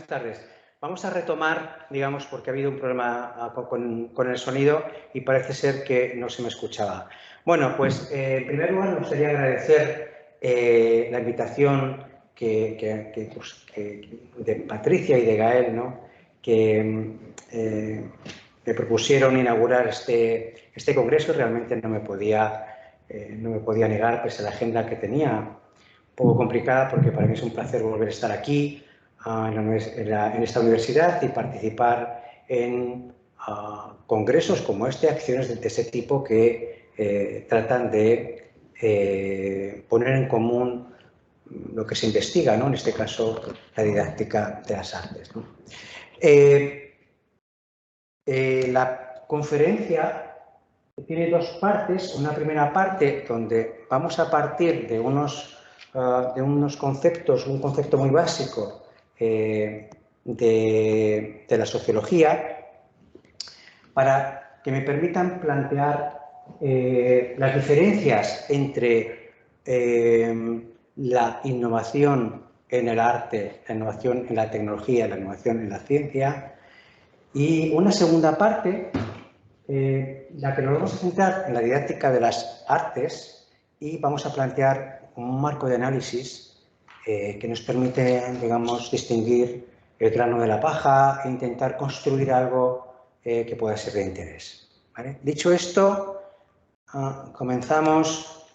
tardes. Vamos a retomar, digamos, porque ha habido un problema con el sonido y parece ser que no se me escuchaba. Bueno, pues en primer lugar me gustaría agradecer la invitación de Patricia y de Gael, ¿no? Que me propusieron inaugurar este congreso. Realmente no me podía negar, pese a la agenda que tenía, un poco complicada, porque para mí es un placer volver a estar aquí en esta universidad y participar en congresos como acciones de ese tipo que tratan de poner en común lo que se investiga, ¿no? En este caso, la didáctica de las artes, ¿no? La conferencia tiene dos partes. Una primera parte donde vamos a partir de unos conceptos, un concepto muy básico de la sociología, para que me permitan plantear las diferencias entre la innovación en el arte, la innovación en la tecnología, la innovación en la ciencia, y una segunda parte, la que nos vamos a centrar en la didáctica de las artes, y vamos a plantear un marco de análisis que nos permite, digamos, distinguir el grano de la paja e intentar construir algo que pueda ser de interés, ¿vale? Dicho esto, comenzamos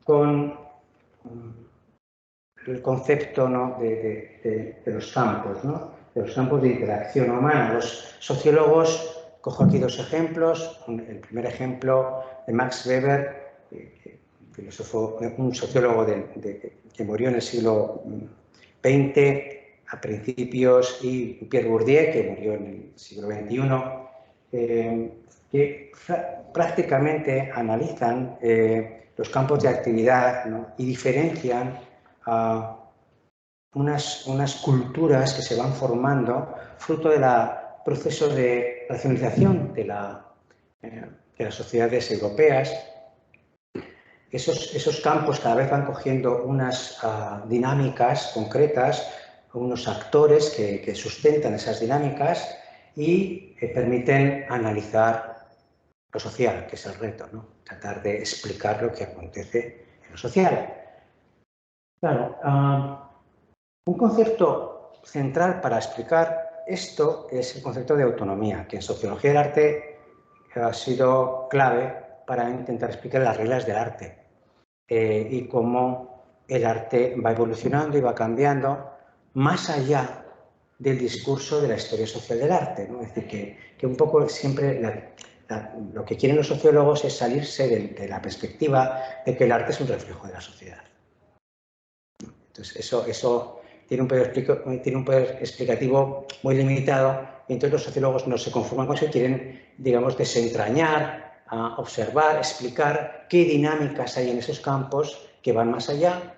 con el concepto, ¿no?, de los campos, ¿no?, de los campos de interacción humana. Los sociólogos, cojo aquí dos ejemplos. El primer ejemplo de Max Weber, un sociólogo que murió en el siglo XX a principios, y Pierre Bourdieu, que murió en el siglo XXI, que prácticamente analizan los campos de actividad, ¿no?, y diferencian unas culturas que se van formando fruto del proceso de racionalización de las sociedades europeas. Esos campos cada vez van cogiendo unas dinámicas concretas, unos actores que sustentan esas dinámicas y permiten analizar lo social, que es el reto, ¿no? Tratar de explicar lo que acontece en lo social. Claro, un concepto central para explicar esto es el concepto de autonomía, que en sociología del arte ha sido clave para intentar explicar las reglas del arte y cómo el arte va evolucionando y va cambiando más allá del discurso de la historia social del arte, ¿no? Es decir, que un poco siempre lo que quieren los sociólogos es salirse de la perspectiva de que el arte es un reflejo de la sociedad. Entonces, eso tiene un poder explicativo muy limitado, y entonces los sociólogos no se conforman con eso y quieren, digamos, desentrañar, observar, explicar qué dinámicas hay en esos campos que van más allá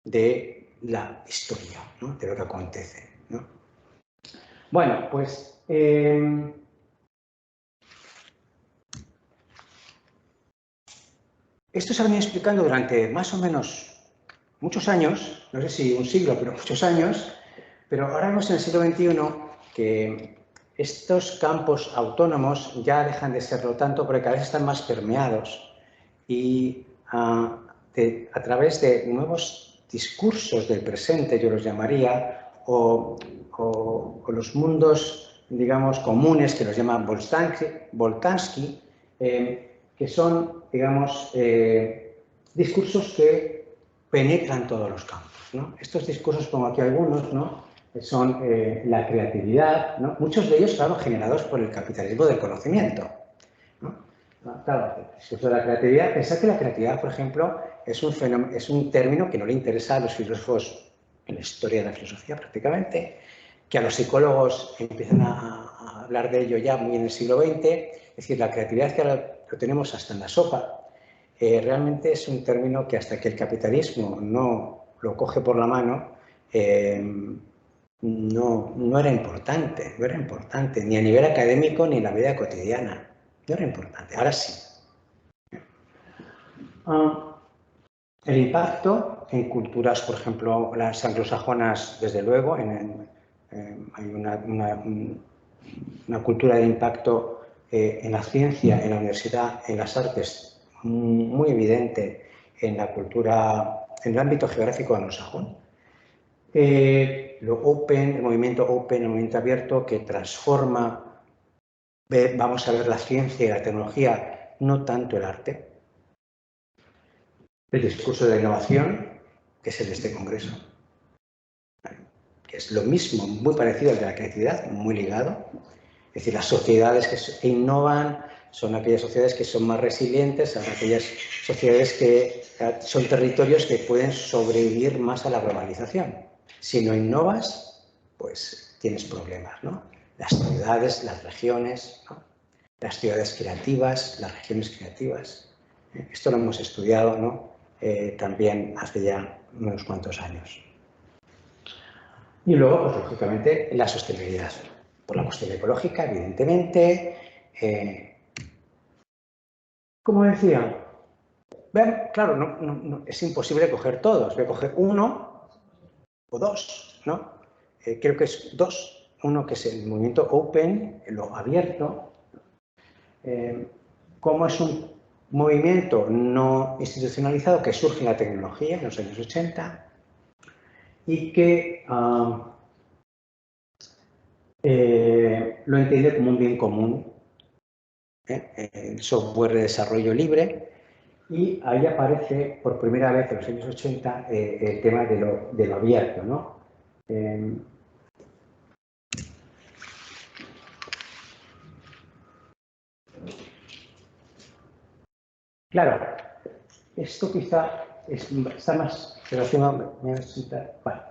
de la historia, ¿no?, de lo que acontece, ¿no? Bueno, pues esto se ha venido explicando durante más o menos muchos años, no sé si un siglo, pero muchos años, pero ahora vemos en el siglo XXI que estos campos autónomos ya dejan de serlo tanto, porque cada vez están más permeados y a través de nuevos discursos del presente, yo los llamaría, o los mundos, digamos, comunes, que los llaman Boltanski, que son, digamos, discursos que penetran todos los campos, ¿no? Estos discursos, como aquí algunos, ¿no?, son la creatividad, ¿no?, muchos de ellos, claro, generados por el capitalismo del conocimiento, ¿no? Claro, el discurso de la creatividad, pensad que la creatividad, por ejemplo, es un término que no le interesa a los filósofos en la historia de la filosofía prácticamente, que a los psicólogos empiezan a hablar de ello ya muy en el siglo XX. Es decir, la creatividad, que ahora lo tenemos hasta en la sopa, realmente es un término que, hasta que el capitalismo no lo coge por la mano, no era importante, ni a nivel académico ni en la vida cotidiana. No era importante, ahora sí. El impacto en culturas, por ejemplo, las anglosajonas, desde luego, hay una cultura de impacto en la ciencia, en la universidad, en las artes, muy evidente en la cultura, en el ámbito geográfico anglosajón. Lo open, el movimiento abierto que transforma, vamos a ver la ciencia y la tecnología, no tanto el arte. El discurso de la innovación, que es el de este congreso, que es lo mismo, muy parecido al de la creatividad, muy ligado. Es decir, las sociedades que innovan son aquellas sociedades que son más resilientes, son aquellas sociedades que son territorios que pueden sobrevivir más a la globalización. Si no innovas, pues tienes problemas, ¿no? Las ciudades, las regiones, ¿no? Las ciudades creativas, las regiones creativas. Esto lo hemos estudiado, ¿no? También hace ya unos cuantos años. Y luego, pues lógicamente, la sostenibilidad. Por la cuestión ecológica, evidentemente. Como decía, claro, no, es imposible coger todos. Voy a coger uno o dos, ¿no? Creo que es dos. Uno que es el movimiento open, lo abierto. Como es un movimiento no institucionalizado que surge en la tecnología en los años 80 y que lo entiende como un bien común, el software de desarrollo libre, y ahí aparece por primera vez en los años 80 el tema de lo abierto, ¿no? Claro, esto quizá está más relacionado. Vale.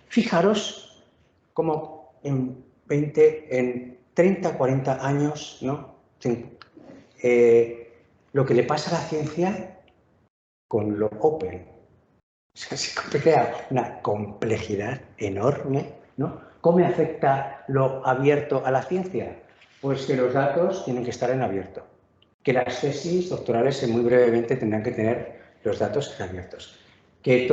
Fijaros cómo en 30, 40 años, ¿no? Lo que le pasa a la ciencia con lo open. O sea, se crea una complejidad enorme, ¿no? ¿Cómo afecta lo abierto a la ciencia? Pues que los datos tienen que estar en abierto. Que las tesis doctorales muy brevemente tendrán que tener los datos abiertos. Que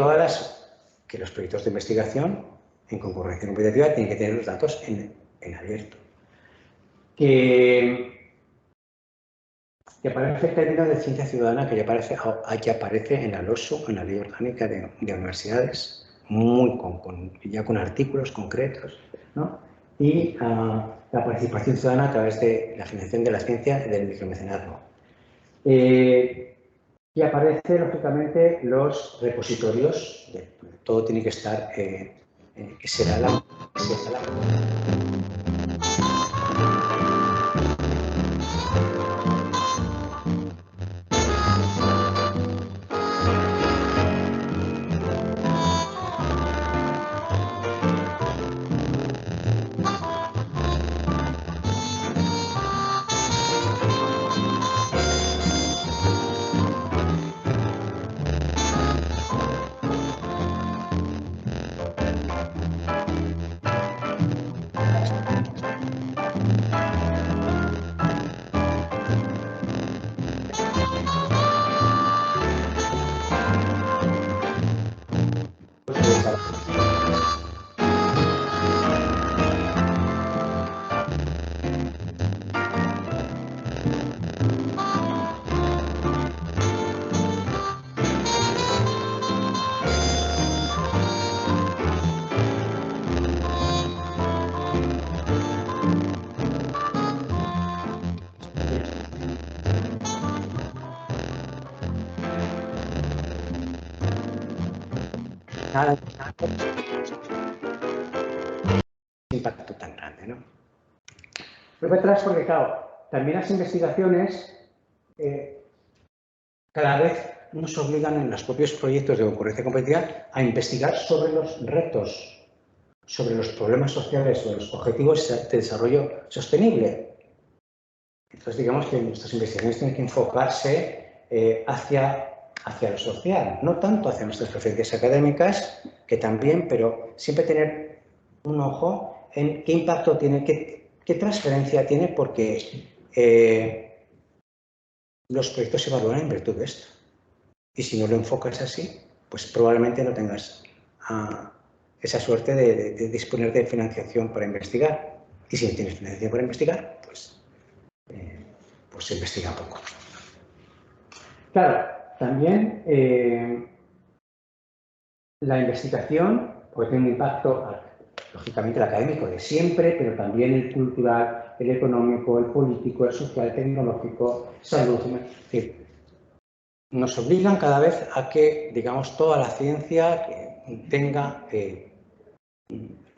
los proyectos de investigación en concurrencia competitiva tienen que tener los datos en abierto. Que aparece el término de ciencia ciudadana que ya aparece en la LOSU, en la Ley Orgánica de Universidades, ya con artículos concretos, ¿no? Y la participación ciudadana a través de la financiación de la ciencia y del micromecenazgo. Y aparece, lógicamente, los repositorios. Todo tiene que estar, que será la... Nada, impacto tan grande, ¿no? Luego atrás, porque claro, también las investigaciones cada vez nos obligan en los propios proyectos de concurrencia competitiva a investigar sobre los retos, sobre los problemas sociales, sobre los objetivos de desarrollo sostenible. Entonces, digamos que nuestras investigaciones tienen que enfocarse hacia lo social, no tanto hacia nuestras preferencias académicas, que también, pero siempre tener un ojo en qué impacto tiene, qué transferencia tiene, porque los proyectos se evalúan en virtud de esto. Y si no lo enfocas así, pues probablemente no tengas esa suerte de disponer de financiación para investigar. Y si no tienes financiación para investigar, pues se investiga poco. Claro, también la investigación puede tener un impacto, lógicamente el académico de siempre, pero también el cultural, el económico, el político, el social, el tecnológico, salud. Es decir, nos obligan cada vez a que, digamos, toda la ciencia tenga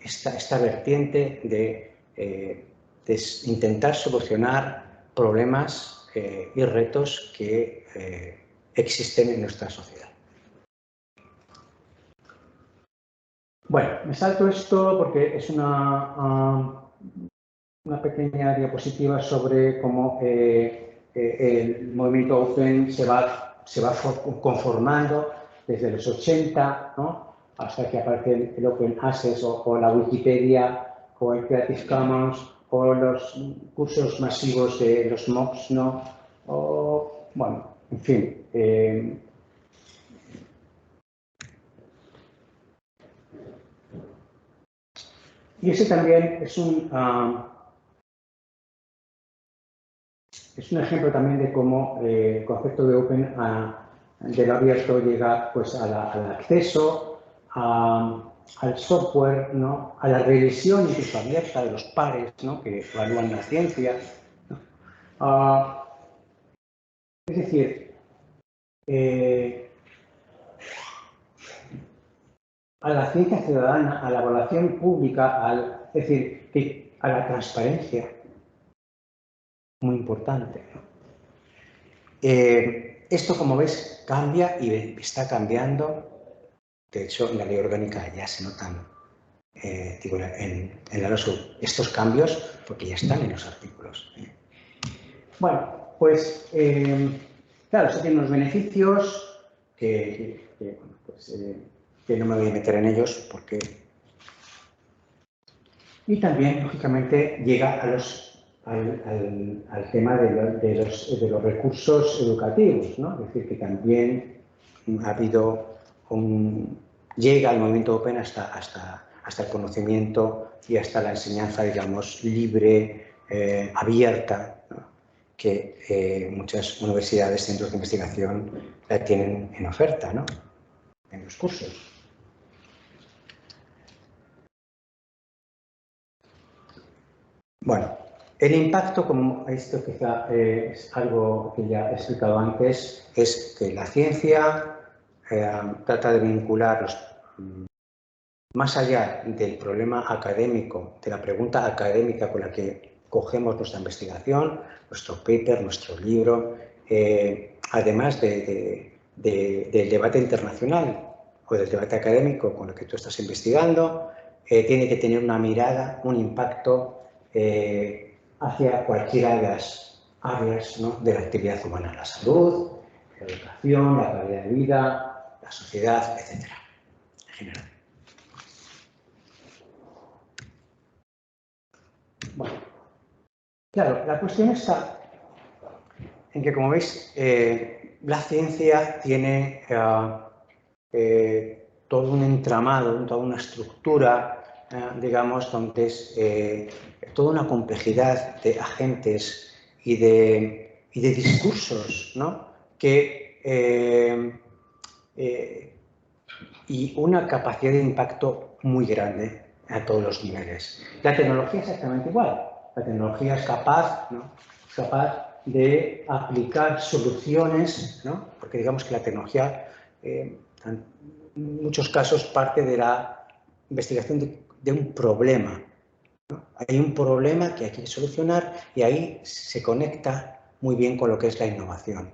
esta vertiente de intentar solucionar problemas y retos que existen en nuestra sociedad. Bueno, me salto esto porque es una pequeña diapositiva sobre cómo el movimiento Open se va conformando desde los 80, ¿no?, hasta que aparece el Open Access o la Wikipedia o el Creative Commons o los cursos masivos de los MOOCs, ¿no? O, bueno, en fin. Y ese también es un ejemplo también de cómo el concepto de Open, de lo abierto, llega pues, al acceso, al software, ¿no?, a la revisión incluso abierta de los pares, ¿no?, que evalúan la ciencia, ¿no? Es decir, a la ciencia ciudadana, a la evaluación pública, es decir, a la transparencia, muy importante, ¿no? Esto, como ves, cambia y está cambiando. De hecho, en la ley orgánica ya se notan, digo, en la LOSU, estos cambios porque ya están en los artículos. Bueno, pues, claro, eso tiene unos beneficios que no me voy a meter en ellos porque... Y también, lógicamente, llega al tema de los recursos educativos, ¿no? Es decir, que también ha habido llega el movimiento Open hasta el conocimiento y hasta la enseñanza, digamos, libre, abierta, ¿no?, que muchas universidades, centros de investigación la tienen en oferta, ¿no?, en los cursos. Bueno, el impacto, como esto quizá es algo que ya he explicado antes, es que la ciencia trata de vincular más allá del problema académico, de la pregunta académica con la que cogemos nuestra investigación, nuestro paper, nuestro libro, además del debate internacional o del debate académico con el que tú estás investigando, tiene que tener una mirada, un impacto hacia cualquiera de las áreas, ¿no?, de la actividad humana, la salud, la educación, la calidad de vida, la sociedad, etc. En general. Bueno, claro, la cuestión está en que, como veis, la ciencia tiene todo un entramado, toda una estructura, digamos, donde es toda una complejidad de agentes y de discursos, ¿no?, y una capacidad de impacto muy grande a todos los niveles. La tecnología es exactamente igual. La tecnología es capaz, ¿no?, de aplicar soluciones, ¿no?, porque digamos que la tecnología en muchos casos parte de la investigación de un problema, ¿no? Hay un problema que hay que solucionar y ahí se conecta muy bien con lo que es la innovación.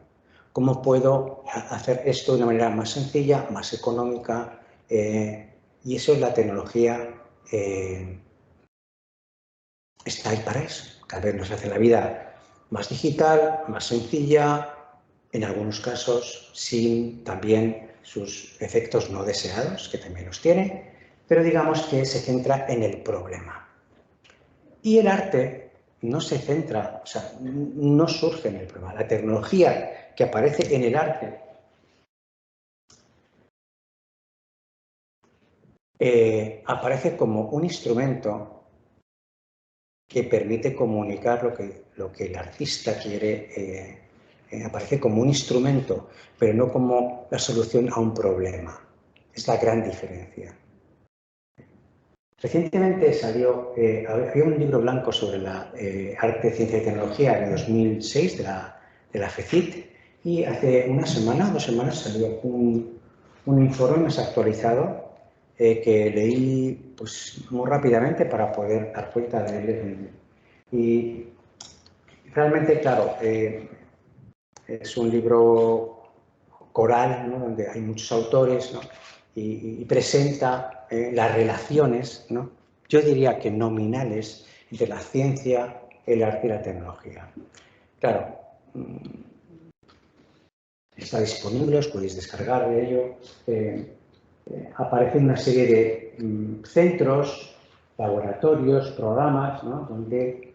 ¿Cómo puedo hacer esto de una manera más sencilla, más económica? Y eso es la tecnología. Está ahí para eso. Cada vez nos hace la vida más digital, más sencilla, en algunos casos sin también sus efectos no deseados, que también los tiene, pero digamos que se centra en el problema. Y el arte no se centra, o sea, no surge en el problema. La tecnología que aparece en el arte aparece como un instrumento que permite comunicar lo que el artista quiere, aparece como un instrumento, pero no como la solución a un problema. Es la gran diferencia. Recientemente salió, había un libro blanco sobre la arte, ciencia y tecnología en 2006 de la FECIT, y hace una semana, 2 semanas, salió un informe más actualizado que leí pues, muy rápidamente para poder dar cuenta de él. Y realmente, claro, es un libro coral, ¿no?, donde hay muchos autores, ¿no?, y presenta las relaciones, ¿no?, yo diría que nominales, entre la ciencia, el arte y la tecnología. Claro, está disponible, os podéis descargar de ello. Aparecen una serie de centros, laboratorios, programas, ¿no?, donde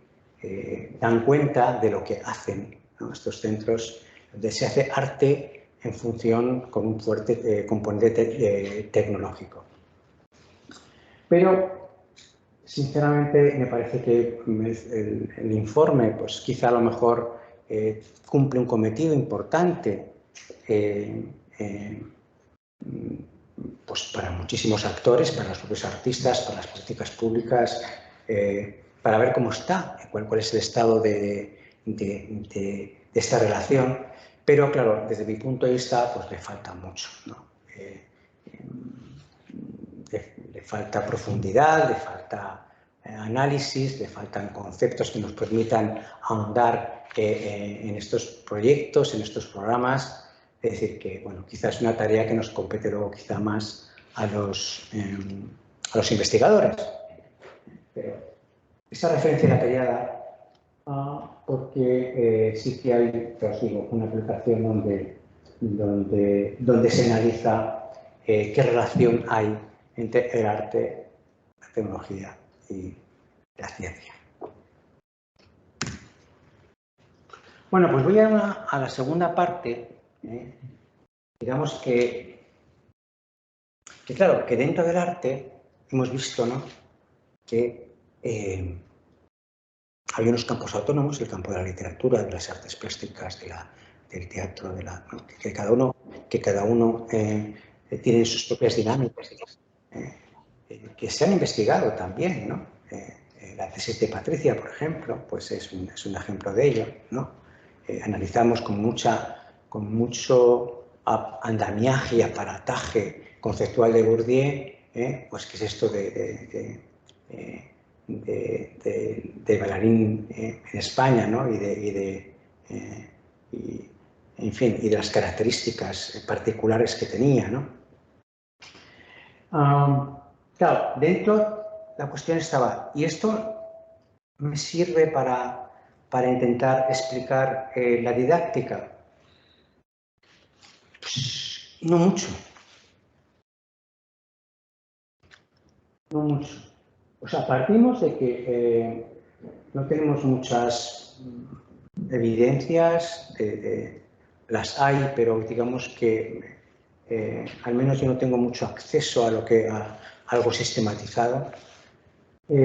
dan cuenta de lo que hacen, ¿no?, estos centros, donde se hace arte en función con un fuerte componente tecnológico. Pero, sinceramente, me parece que el informe, pues quizá a lo mejor cumple un cometido importante pues para muchísimos actores, para los propios artistas, para las políticas públicas, para ver cómo está, cuál es el estado de esta relación. Pero, claro, desde mi punto de vista, pues le falta mucho, ¿no? Le falta profundidad, le falta análisis, le faltan conceptos que nos permitan ahondar en estos proyectos, en estos programas. Es decir, que bueno, quizás es una tarea que nos compete luego quizá más a los investigadores. Pero esa referencia la quería dar porque sí que hay, os digo, una aplicación donde se analiza qué relación hay entre el arte, la tecnología y la ciencia. Bueno, pues voy a la segunda parte. Digamos que claro, que dentro del arte hemos visto, ¿no?, que hay unos campos autónomos, el campo de la literatura, de las artes plásticas, del teatro, ¿no?, que cada uno tiene sus propias dinámicas, que se han investigado también, ¿no? La tesis de Patricia, por ejemplo, pues es un ejemplo de ello, ¿no? Analizamos con mucho andamiaje y aparataje conceptual de Bourdieu, pues qué es esto de bailarín en España, ¿no?, en fin, y de las características particulares que tenía, ¿no? Claro, dentro la cuestión estaba, y esto me sirve para intentar explicar la didáctica. Pues, no mucho. No mucho. O sea, partimos de que no tenemos muchas evidencias, las hay, pero digamos que al menos yo no tengo mucho acceso a algo sistematizado. Y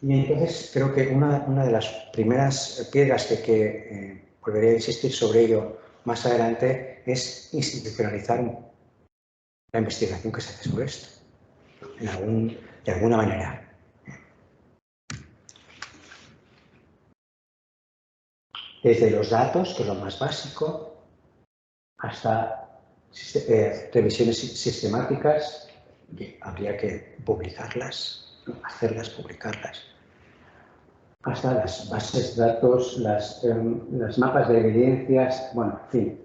entonces creo que una de las primeras piedras que volveré a insistir sobre ello más adelante es institucionalizar la investigación que se hace sobre esto, de alguna manera. Desde los datos, que es lo más básico, hasta revisiones sistemáticas, que habría que publicarlas, ¿no?, hacerlas, publicarlas, hasta las bases de datos, las mapas de evidencias, bueno, en fin,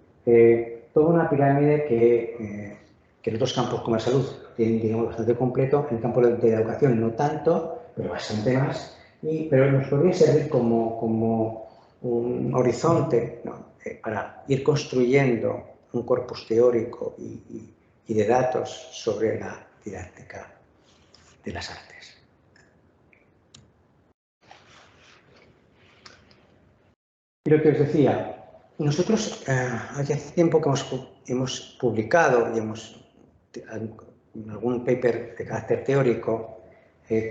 toda una pirámide que en otros campos como la salud tienen, digamos, bastante completo, en el campo de la educación no tanto, pero bastante más, pero nos podría servir como un horizonte, ¿no?, para ir construyendo un corpus teórico y de datos sobre la didáctica de las artes. Y lo que os decía, nosotros hace tiempo que hemos publicado y hemos en algún paper de carácter teórico,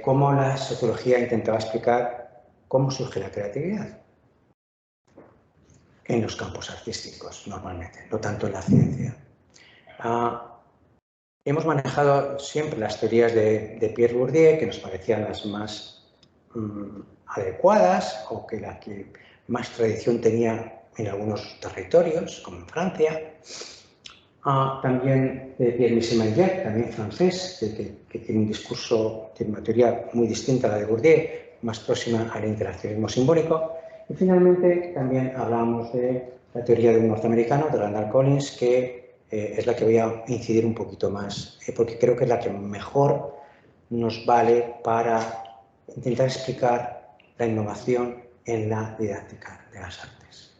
cómo la sociología intentaba explicar cómo surge la creatividad en los campos artísticos, normalmente, no tanto en la ciencia. Hemos manejado siempre las teorías de Pierre Bourdieu, que nos parecían las más adecuadas o que la que más tradición tenía en algunos territorios, como en Francia. También de Pierre-Michel Maillard, también francés, que tiene un discurso, tiene una teoría muy distinta a la de Bourdieu, más próxima al interaccionismo simbólico. Y finalmente también hablamos de la teoría de un norteamericano, de Randall Collins, que es la que voy a incidir un poquito más, porque creo que es la que mejor nos vale para intentar explicar la innovación en la didáctica de las artes.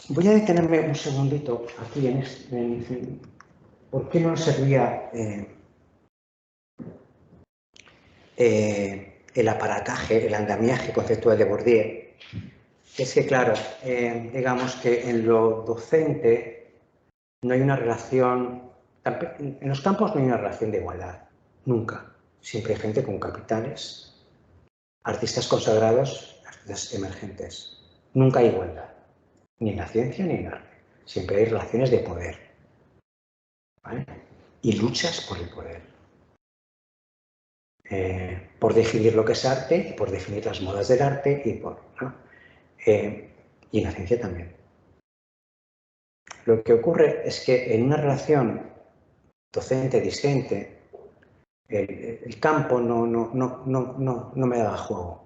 Voy a detenerme un segundito aquí en ¿por qué no servía el aparataje, el andamiaje conceptual de Bourdieu? Es que, claro, digamos que en lo docente no hay una relación, en los campos no hay una relación de igualdad, nunca. Siempre hay gente con capitales, artistas consagrados, artistas emergentes. Nunca hay igualdad, ni en la ciencia ni en el arte. Siempre hay relaciones de poder, ¿vale? Y luchas por el poder. Por definir lo que es arte, por definir las modas del arte y ¿no? Y en la ciencia también. Lo que ocurre es que en una relación docente-discente, el campo no me daba juego.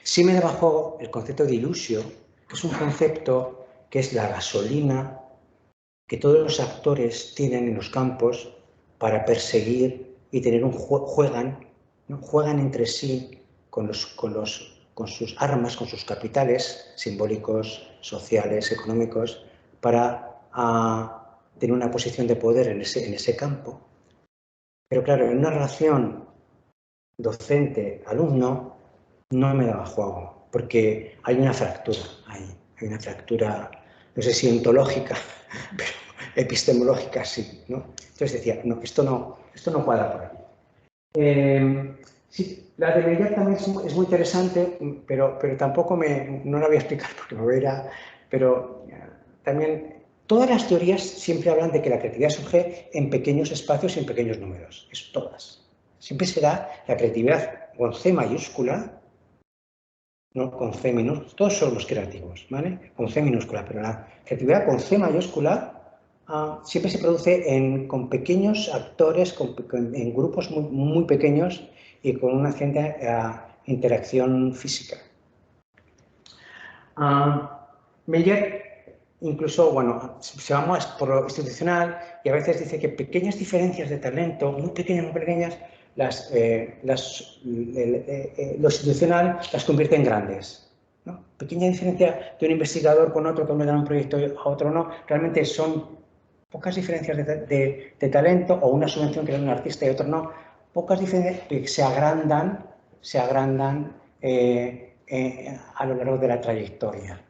Sí me daba juego el concepto de ilusio, que es un concepto que es la gasolina que todos los actores tienen en los campos para perseguir y tener juegan entre sí con sus armas, con sus capitales simbólicos, sociales, económicos, para tener una posición de poder en ese campo. Pero claro, en una relación docente-alumno no me daba juego, porque hay una fractura ahí, hay una fractura, no sé si ontológica, pero epistemológica sí, ¿no? Entonces decía, no, esto no cuadra por aquí. Sí, la de Maillard también es muy interesante, pero tampoco no la voy a explicar porque me voy a ir a... Pero también todas las teorías siempre hablan de que la creatividad surge en pequeños espacios y en pequeños números. Es todas. Siempre será la creatividad con C mayúscula, no con C minúscula. Todos somos creativos, ¿vale? Con C minúscula, pero la creatividad con C mayúscula siempre se produce con pequeños actores, en grupos muy pequeños y con una cierta interacción física. Maillard incluso, bueno, se va más por lo institucional y a veces dice que pequeñas diferencias de talento, muy pequeñas, lo institucional las convierte en grandes, ¿no? Pequeña diferencia de un investigador con otro que me da un proyecto a otro no, realmente son pocas diferencias de talento o una subvención que da un artista y otro no, pocas diferencias que se agrandan a lo largo de la trayectoria.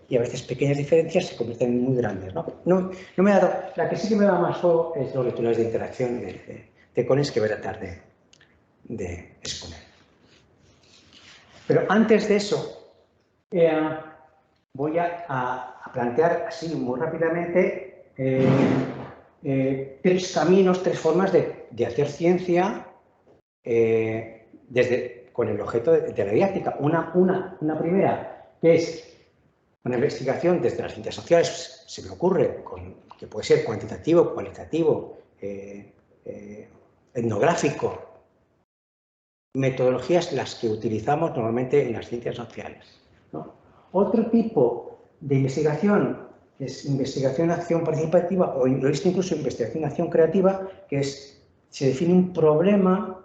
Y a veces pequeñas diferencias se convierten en muy grandes, ¿no? No me ha dado, la que sí que me da más juego es los lecturas de interacción de Collins que voy a tratar de exponer. Pero antes de eso, voy a plantear así muy rápidamente tres caminos, tres formas de hacer ciencia con el objeto de la didáctica. Una primera, que es una investigación desde las ciencias sociales, se me ocurre, que puede ser cuantitativo, cualitativo, etnográfico, metodologías las que utilizamos normalmente en las ciencias sociales, ¿no? Otro tipo de investigación es investigación-acción participativa o incluso investigación-acción creativa, que se define un problema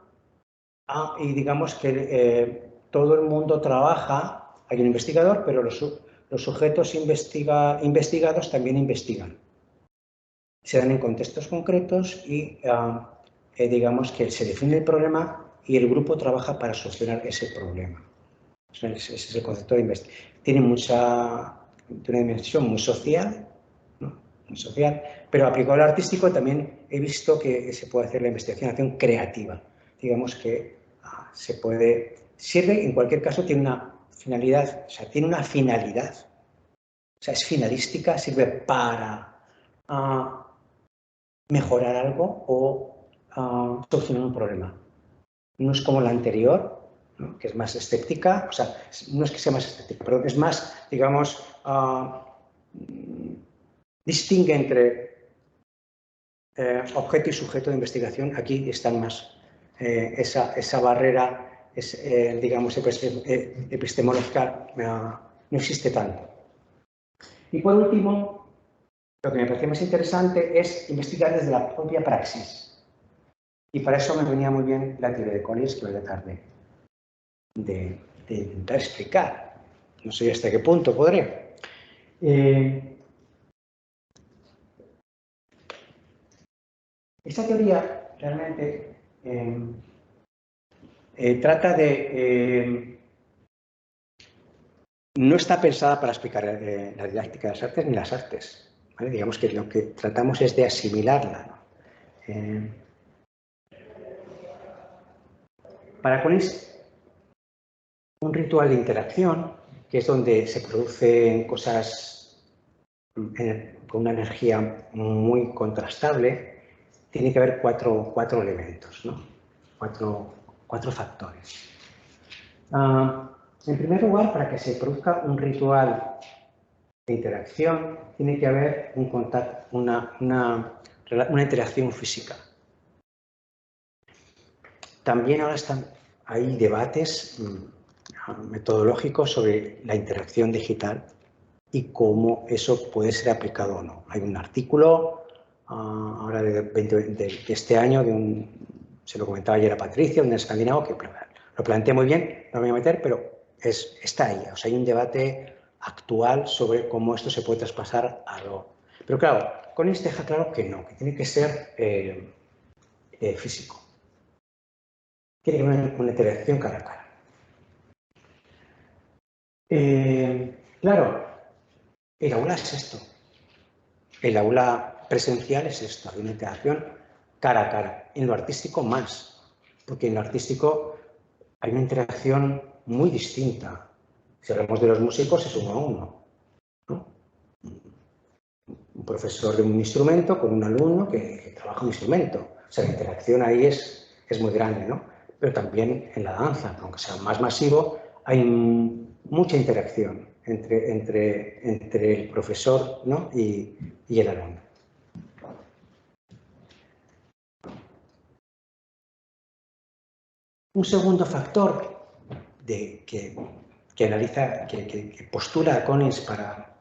y digamos que todo el mundo trabaja, hay un investigador, pero los sujetos investigados también investigan. Se dan en contextos concretos y digamos que se define el problema y el grupo trabaja para solucionar ese problema. Ese es el concepto de investigación. Tiene una dimensión muy social, ¿no? Muy social, pero aplicado al artístico también he visto que se puede hacer la investigación creativa. Digamos que se puede, sirve, en cualquier caso tiene una finalidad, o sea, tiene una finalidad, o sea, es finalística, sirve para mejorar algo o solucionar un problema. No es como la anterior, ¿no? Que es más escéptica, o sea, no es que sea más escéptica, pero es más, digamos, distingue entre objeto y sujeto de investigación. Aquí están más, esa barrera, digamos, epistemológica no existe tanto. Y por último, lo que me parece más interesante es investigar desde la propia praxis. Y para eso me venía muy bien la teoría de Collins, que voy a tratar de intentar explicar. No sé hasta qué punto podré. Esta teoría realmente trata de... no está pensada para explicar la didáctica de las artes ni las artes. ¿Vale? Digamos que lo que tratamos es de asimilarla, ¿no? Para Collins, un ritual de interacción, que es donde se producen cosas con una energía muy contrastable, tiene que haber cuatro elementos, ¿no? Cuatro factores. En primer lugar, para que se produzca un ritual de interacción, tiene que haber un contacto, una interacción física. También ahora hay debates metodológicos sobre la interacción digital y cómo eso puede ser aplicado o no. Hay un artículo ahora de este año, se lo comentaba ayer a Patricia, un escandinavo, que lo plantea muy bien, no me voy a meter, pero está ahí. O sea, hay un debate actual sobre cómo esto se puede traspasar a lo... Pero claro, Collins deja claro que no, que tiene que ser físico. Tiene que haber una interacción cara a cara. Claro, el aula es esto. El aula presencial es esto, hay una interacción cara a cara. En lo artístico más, porque en lo artístico hay una interacción muy distinta. Si hablamos de los músicos es 1 a 1, ¿no? Un profesor de un instrumento con un alumno que trabaja un instrumento. O sea, la interacción ahí es muy grande, ¿no? Pero también en la danza, aunque sea más masivo, hay mucha interacción entre el profesor, ¿no? y el alumno. Un segundo factor que postula Collins para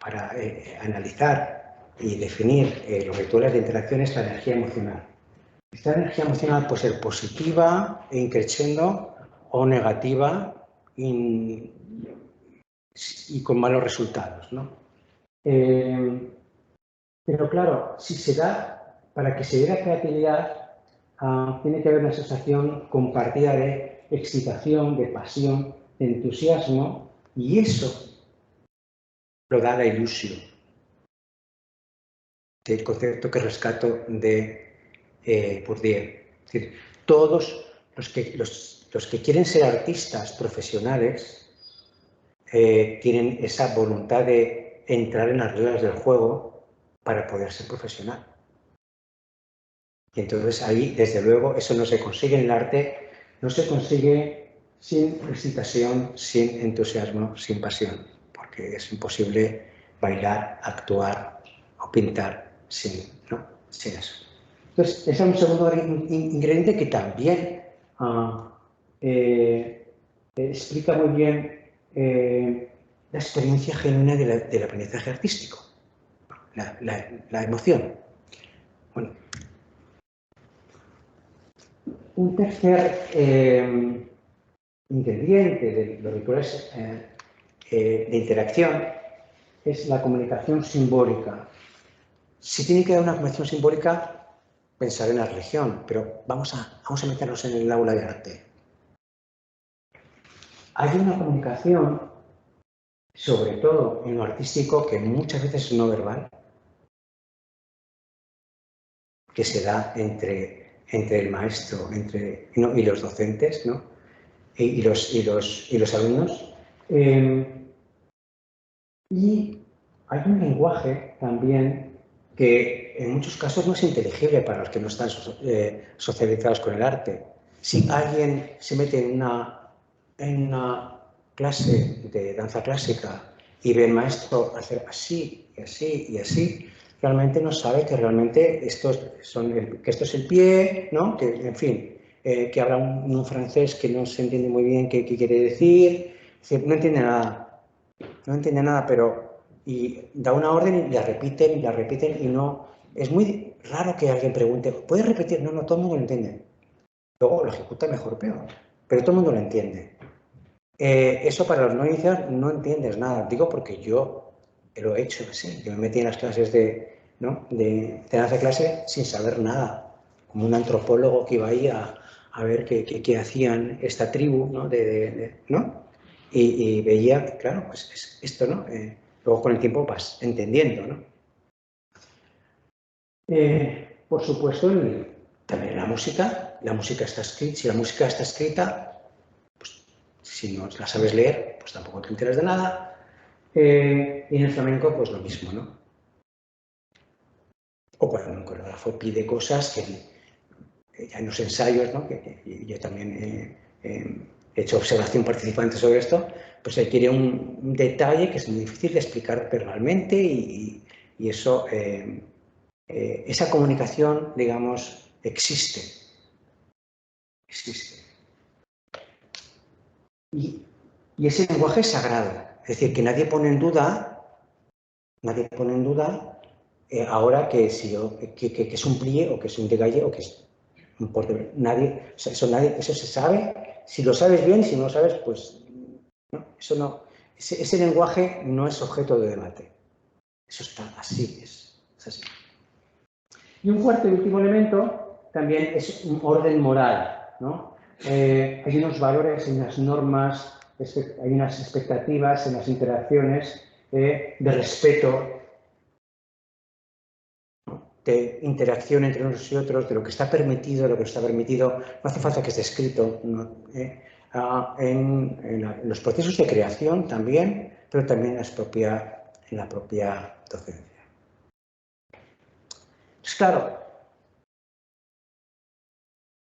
analizar y definir los rituales de interacción es la energía emocional. Esta energía emocional puede ser positiva e increciendo o negativa y con malos resultados, ¿no? Pero claro, para que se dé la creatividad, tiene que haber una sensación compartida de excitación, de pasión, de entusiasmo, y eso lo da la ilusión, del concepto que rescato de Bourdieu. Es decir, todos los que quieren ser artistas profesionales tienen esa voluntad de entrar en las reglas del juego para poder ser profesional. Y entonces ahí, desde luego, eso no se consigue en el arte, no se consigue sin excitación, sin entusiasmo, sin pasión, porque es imposible bailar, actuar o pintar sin eso. Entonces, ese es un segundo ingrediente que también explica muy bien la experiencia genuina del aprendizaje artístico, la emoción. Bueno, un tercer ingrediente de los rituales de interacción es la comunicación simbólica. Si tiene que dar una comunicación simbólica, pensar en la religión, pero vamos a meternos en el aula de arte. hay una comunicación, sobre todo en lo artístico, que muchas veces es no verbal, que se da entre el maestro y los docentes, ¿no? y los alumnos. Y hay un lenguaje también que en muchos casos no es inteligible para los que no están socializados con el arte. Si alguien se mete en una clase de danza clásica y ve al maestro hacer así y así y así, realmente no sabe que realmente esto es el pie, ¿no? Que, en fin, que habla un francés que no se entiende muy bien qué quiere decir, no entiende nada. No entiende nada, pero y da una orden y la repiten y no. Es muy raro que alguien pregunte, ¿puedes repetir? No, todo el mundo lo entiende. Luego lo ejecuta mejor o peor, pero todo el mundo lo entiende. Eso para los no iniciados no entiendes nada. Digo porque yo lo he hecho así. Yo me metí en las clases de danza clase sin saber nada, como un antropólogo que iba ahí a ver qué hacían esta tribu, ¿no? ¿no? Y veía, claro, pues es esto, ¿no? Luego con el tiempo vas entendiendo, ¿no? Por supuesto, también la música está escrita. Si la música está escrita, pues si no la sabes leer, pues tampoco te enteras de nada. Y en el flamenco, pues lo mismo, ¿no? O cuando un coreógrafo pide cosas que ya en los ensayos, ¿no? Que yo también he hecho observación participante sobre esto, pues él quiere un detalle que es muy difícil de explicar verbalmente y eso, esa comunicación, digamos, existe. Y ese lenguaje es sagrado, es decir, que nadie pone en duda ahora que es un plie o que es un dégagé o que es un porte. Nadie, o sea, eso se sabe. Si lo sabes bien, si no lo sabes, pues no, eso no. Ese lenguaje no es objeto de debate. Eso está así, es así. Y un cuarto y último elemento también es un orden moral, ¿no? Hay unos valores, hay unas normas, hay unas expectativas en las interacciones de respeto, de interacción entre unos y otros, de lo que está permitido, de lo que no está permitido. No hace falta que esté escrito, ¿no? En los procesos de creación también, pero también en la propia docencia. Pues claro,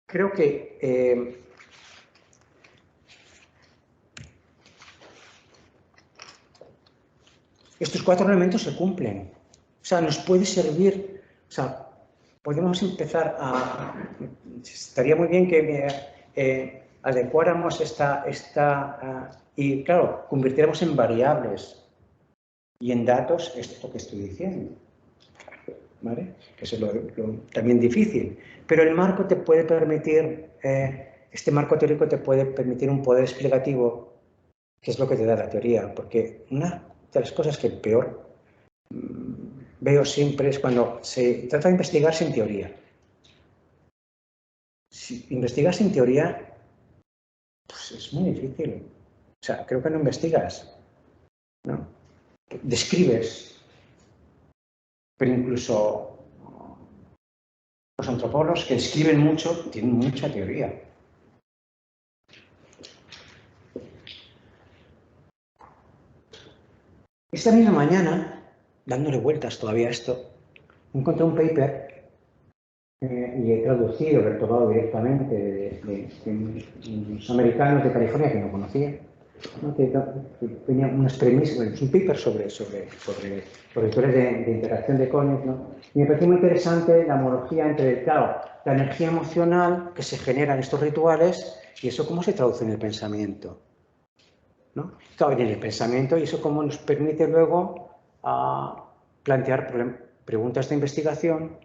creo que estos 4 elementos se cumplen. O sea, nos puede servir, o sea, podemos empezar estaría muy bien que adecuáramos y, claro, convirtiéramos en variables y en datos esto que estoy diciendo, ¿vale? Que eso es también difícil. Pero el marco te puede permitir, este marco teórico te puede permitir un poder explicativo, que es lo que te da la teoría, porque una de las cosas que peor veo siempre es cuando se trata de investigar sin teoría. Si investigas sin teoría, pues es muy difícil. O sea, creo que no investigas, ¿no? Describes, pero incluso los antropólogos que escriben mucho tienen mucha teoría. Esta misma mañana, dándole vueltas todavía a esto, encontré un paper y he traducido, lo he tomado directamente de unos americanos de California que no conocía, ¿no? Que tenía unas premisas, bueno, es un paper sobre teorías de interacción de Collins, ¿no? Y me pareció muy interesante la homología entre, claro, la energía emocional que se genera en estos rituales y eso cómo se traduce en el pensamiento, ¿no? Claro, en el pensamiento y eso cómo nos permite luego plantear preguntas de investigación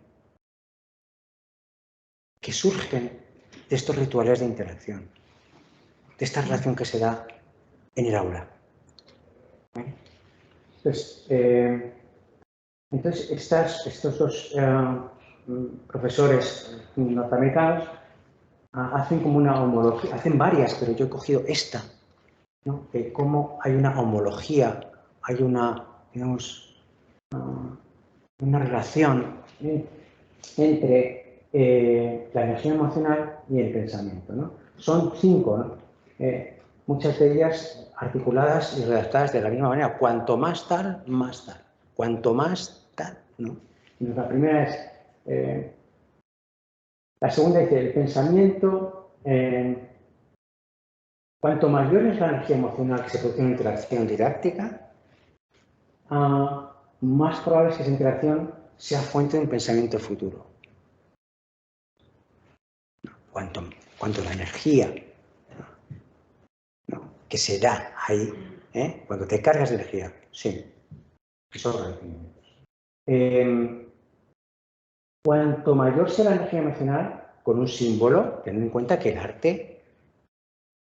que surgen de estos rituales de interacción, de esta relación que se da en el aula. ¿Vale? Entonces estos dos profesores norteamericanos hacen como una homología, hacen varias, pero yo he cogido esta, ¿no? De cómo hay una homología, hay una, digamos, una relación entre la energía emocional y el pensamiento, ¿no? Son 5, ¿no? Muchas de ellas articuladas y redactadas de la misma manera. Cuanto más tal, más tal. Cuanto más tal, ¿no? La primera es, la segunda dice, el pensamiento, cuanto mayor es la energía emocional que se produce en una interacción didáctica, más probable es que esa interacción sea fuente de un pensamiento futuro. Cuanto la energía, ¿no?, que se da ahí, cuando te cargas de energía, sí, esos agradecimientos. Cuanto mayor sea la energía emocional, con un símbolo, ten en cuenta que el arte,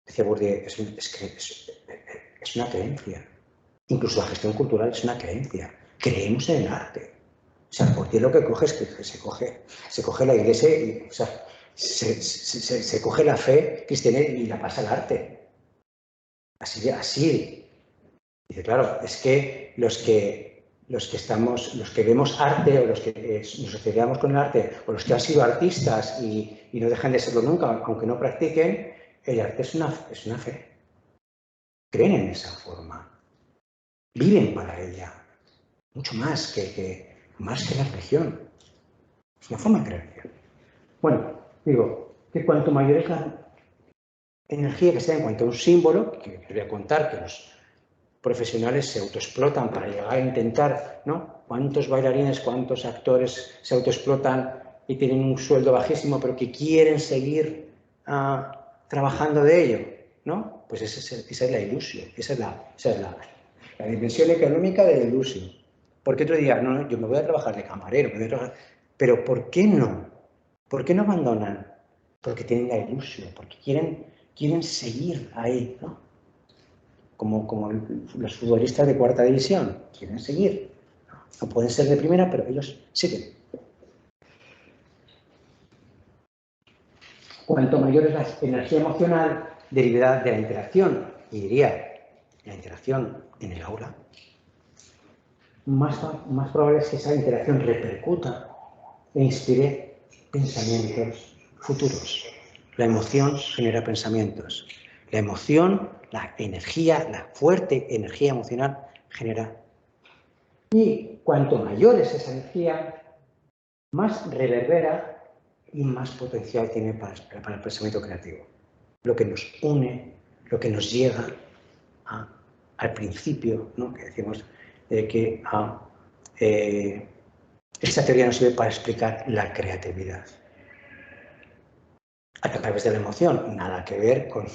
decía Bourdieu, es una creencia. Incluso la gestión cultural es una creencia. Creemos en el arte. O sea, Bourdieu lo que coge es que se coge la iglesia y, o sea, se coge la fe cristiana y la pasa al arte. Así. Dice, claro, es que los que vemos arte o los que nos asociamos con el arte o los que han sido artistas y no dejan de serlo nunca, aunque no practiquen, el arte es una fe. Creen en esa forma. Viven para ella. Mucho más que la religión. Es una forma de creencia. Bueno, digo que cuanto mayor es la energía que se da en cuanto a un símbolo, que les voy a contar que los profesionales se autoexplotan para llegar a intentar, ¿no? ¿Cuántos bailarines, cuántos actores se autoexplotan y tienen un sueldo bajísimo, pero que quieren seguir trabajando de ello, ¿no? Pues esa es la ilusión, esa es la dimensión económica de la ilusión. Porque tú dirías, no, yo me voy a trabajar de camarero, pero ¿por qué no? ¿Por qué no abandonan? Porque tienen la ilusión, porque quieren seguir ahí, ¿no? Como los futbolistas de cuarta división, quieren seguir. No pueden ser de primera, pero ellos siguen. Cuanto mayor es la energía emocional derivada de la interacción, y diría la interacción en el aula, más probable es que esa interacción repercuta e inspire pensamientos futuros. La emoción genera pensamientos. La emoción, la energía, la fuerte energía emocional genera. Y cuanto mayor es esa energía, más reverbera y más potencial tiene para el pensamiento creativo. Lo que nos une, lo que nos llega al principio, ¿no?, que decimos de que esta teoría nos sirve para explicar la creatividad. A través de la emoción, nada que ver con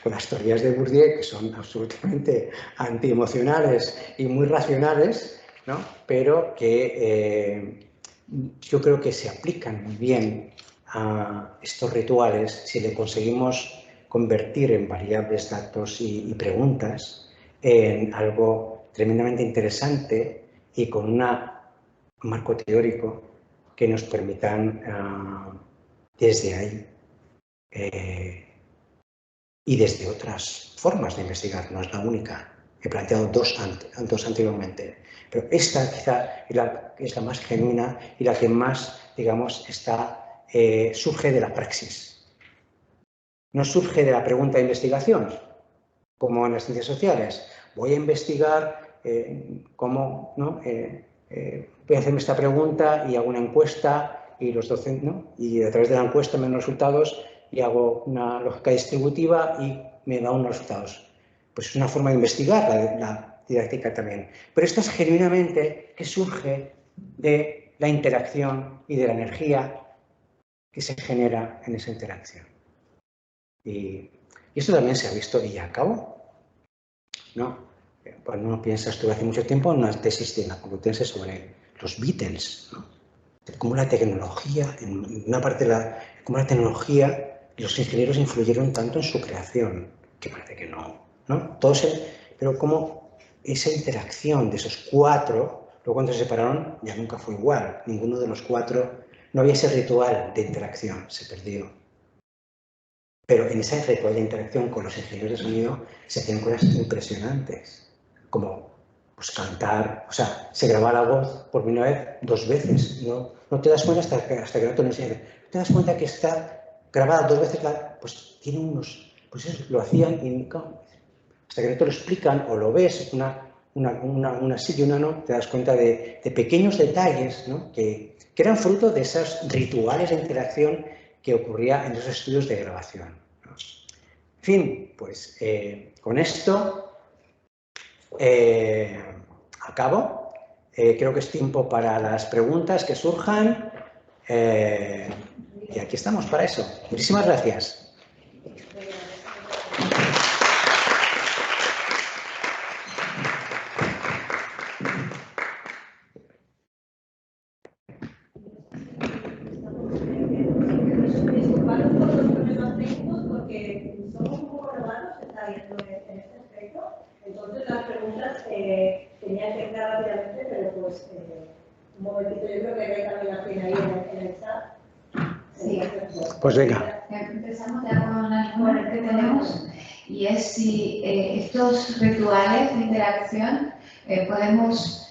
las teorías de Bourdieu, que son absolutamente antiemocionales y muy racionales, ¿no?, pero que yo creo que se aplican muy bien a estos rituales si le conseguimos convertir en variables, datos y preguntas en algo tremendamente interesante y con un marco teórico que nos permitan desde ahí y desde otras formas de investigar, no es la única. He planteado dos anteriormente, pero esta quizá es la más genuina y la que más, digamos, surge de la praxis. No surge de la pregunta de investigación, como en las ciencias sociales. Voy a investigar cómo, ¿no?, voy a hacerme esta pregunta y hago una encuesta y los docentes, ¿no?, y a través de la encuesta me dan los resultados y hago una lógica distributiva y me da unos resultados. Pues es una forma de investigar la didáctica también. Pero esta es genuinamente que surge de la interacción y de la energía que se genera en esa interacción. Y esto también se ha visto, y ya acabo, ¿no? Cuando uno piensa, estuve hace mucho tiempo en una tesis de la Complutense sobre los Beatles, ¿no?, cómo la tecnología, en una parte cómo la tecnología y los ingenieros influyeron tanto en su creación, que parece que no, ¿no? Pero cómo esa interacción de esos cuatro, luego cuando se separaron ya nunca fue igual, ninguno de los cuatro, no había ese ritual de interacción, se perdió. Pero en esa ritual de interacción con los ingenieros de sonido se hacían cosas impresionantes, como pues, cantar, o sea, se graba la voz por primera vez 2 veces, no te das cuenta hasta que no te lo enseñan. Te das cuenta que está grabada 2 veces, pues tiene unos, pues eso, lo hacían y hasta que no te lo explican o lo ves, una sí y una no, te das cuenta de pequeños detalles, ¿no? que eran fruto de esos rituales de interacción que ocurría en los estudios de grabación, ¿no? En fin, pues con esto acabo. Creo que es tiempo para las preguntas que surjan y aquí estamos para eso. Muchísimas gracias. Entonces las preguntas tenían que entrar rápidamente, pero pues un momentito, yo creo que hay también la tiene ahí en el chat. Sí. Pues venga. Empezamos ya con las que tenemos y es si estos rituales de interacción podemos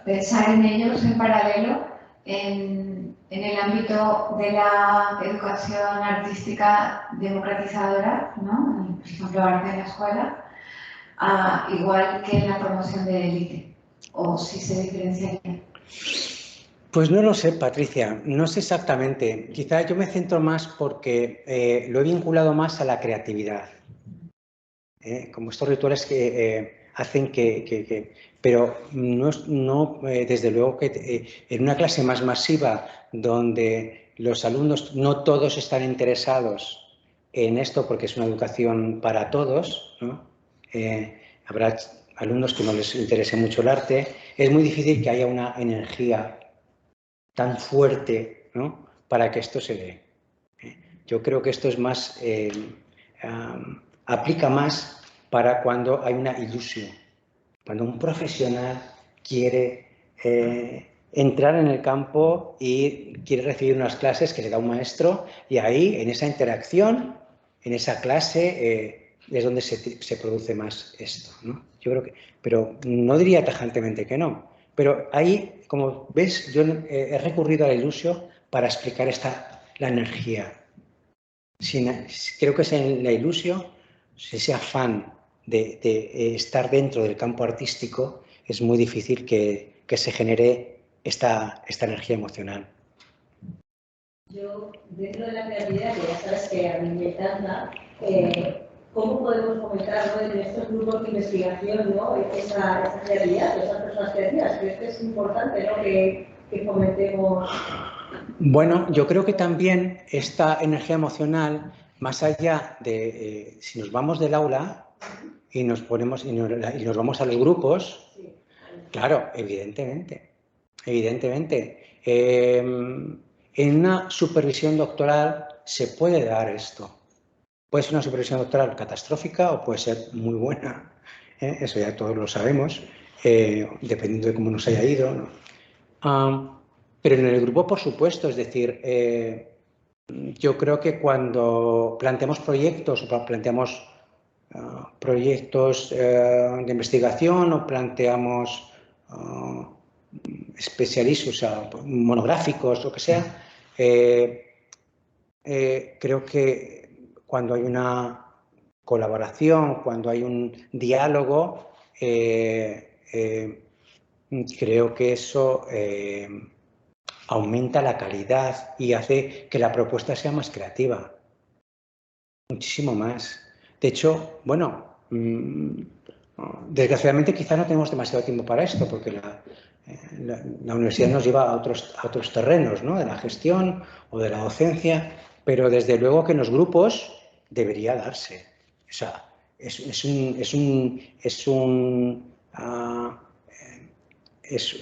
pensar en ellos en paralelo en el ámbito de la educación artística democratizadora, ¿no? Por ejemplo, arte en la escuela, igual que en la promoción de élite, o si se diferenciaría. Pues no lo sé, Patricia, no sé exactamente. Quizá yo me centro más porque lo he vinculado más a la creatividad. Como estos rituales que hacen pero no desde luego que en una clase más masiva donde los alumnos no todos están interesados en esto porque es una educación para todos, ¿no? Habrá alumnos que no les interese mucho el arte, es muy difícil que haya una energía tan fuerte, ¿no? Para que esto se dé. Yo creo que esto es más, aplica más para cuando hay una ilusión, cuando un profesional quiere entrar en el campo y quiere recibir unas clases que le da un maestro y ahí, en esa interacción, en esa clase, es donde se produce más esto, ¿no? Yo creo que, pero no diría tajantemente que no. Pero ahí, como ves, yo he recurrido a la ilusión para explicar la energía. Creo que es en la ilusión, ese afán de estar dentro del campo artístico, es muy difícil que se genere esta energía emocional. Yo, dentro de la creatividad, que ya sabes que a mí me encanta, ¿cómo podemos fomentar, ¿no? En estos grupos de investigación, ¿no? esa creatividad, esas personas creativas? Creo que es importante, ¿no? que fomentemos. Bueno, yo creo que también esta energía emocional, más allá de si nos vamos del aula y nos ponemos y nos vamos a los grupos, sí. Claro, evidentemente. En una supervisión doctoral se puede dar esto. Puede ser una supervisión doctoral catastrófica o puede ser muy buena. Eso ya todos lo sabemos, dependiendo de cómo nos haya ido, ¿no? Pero en el grupo, por supuesto, es decir, yo creo que cuando planteamos proyectos o planteamos proyectos de investigación o planteamos especialistas, o sea, monográficos, lo que sea, creo que cuando hay una colaboración, cuando hay un diálogo, creo que eso aumenta la calidad y hace que la propuesta sea más creativa. Muchísimo más. De hecho, bueno, desgraciadamente quizá no tenemos demasiado tiempo para esto porque la universidad nos lleva a otros terrenos, ¿no? De la gestión o de la docencia, pero desde luego que en los grupos debería darse. O sea, es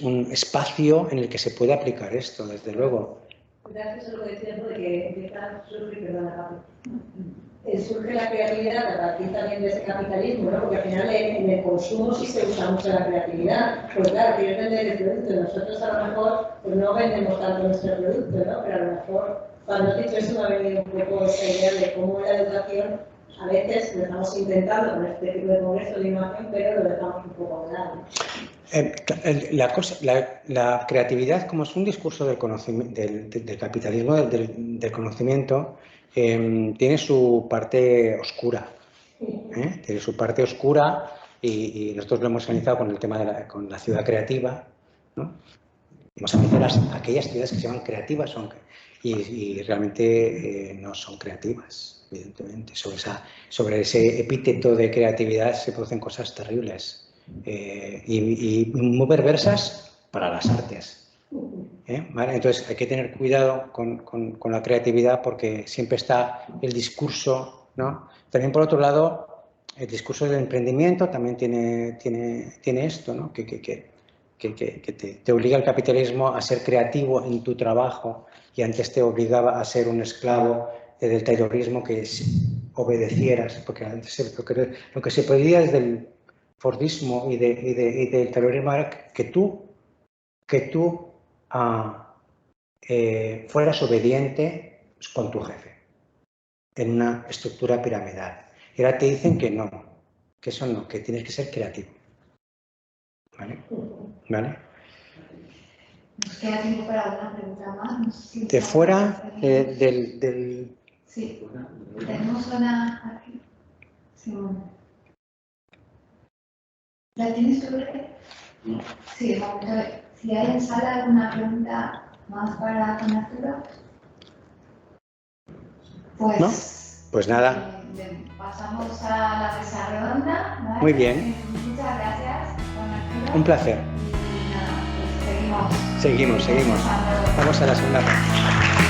un espacio en el que se puede aplicar esto, desde luego. Gracias a lo que decías, de que empieza a surgir, perdona, surge la creatividad a partir también de ese capitalismo, ¿no? Porque al final en el consumo sí se usa mucho la creatividad. Pues claro, quieres vender el producto, nosotros a lo mejor pues no vendemos tanto nuestro producto, ¿no? Pero a lo mejor Cuando has dicho eso me ha venido un poco esa idea de cómo la educación a veces lo estamos intentando con este tipo de congresos de imagen, pero lo dejamos un poco de lado. La creatividad, como es un discurso del capitalismo, del conocimiento, tiene su parte oscura. Tiene su parte oscura y nosotros lo hemos analizado con el tema con la ciudad creativa, ¿no? Hemos analizado aquellas ciudades que se llaman creativas y realmente no son creativas, evidentemente. Sobre ese epíteto de creatividad se producen cosas terribles. Y muy perversas para las artes. ¿Vale? Entonces hay que tener cuidado con la creatividad porque siempre está el discurso, ¿no? También por otro lado, el discurso del emprendimiento también tiene esto, ¿no? Que te obliga el capitalismo a ser creativo en tu trabajo y antes te obligaba a ser un esclavo del taylorismo que obedecieras, porque antes lo que se pedía desde el Fordismo y del terrorismo era que tú fueras obediente con tu jefe en una estructura piramidal. Y ahora te dicen que no, que eso no, que tienes que ser creativo. ¿Vale? ¿Vale? ¿Nos queda tiempo para alguna pregunta más? No sé si de fuera del... Sí, tenemos una aquí. Sí, bueno. ¿La tienes tú? Sí, de momento, si hay en sala alguna pregunta más para con Arturo, pues, ¿no? Pues nada. Pasamos a la mesa redonda, ¿vale? Muy bien. Muchas gracias, don Arturo. Un placer. Y nada, pues seguimos. Seguimos. Vamos a la segunda parte.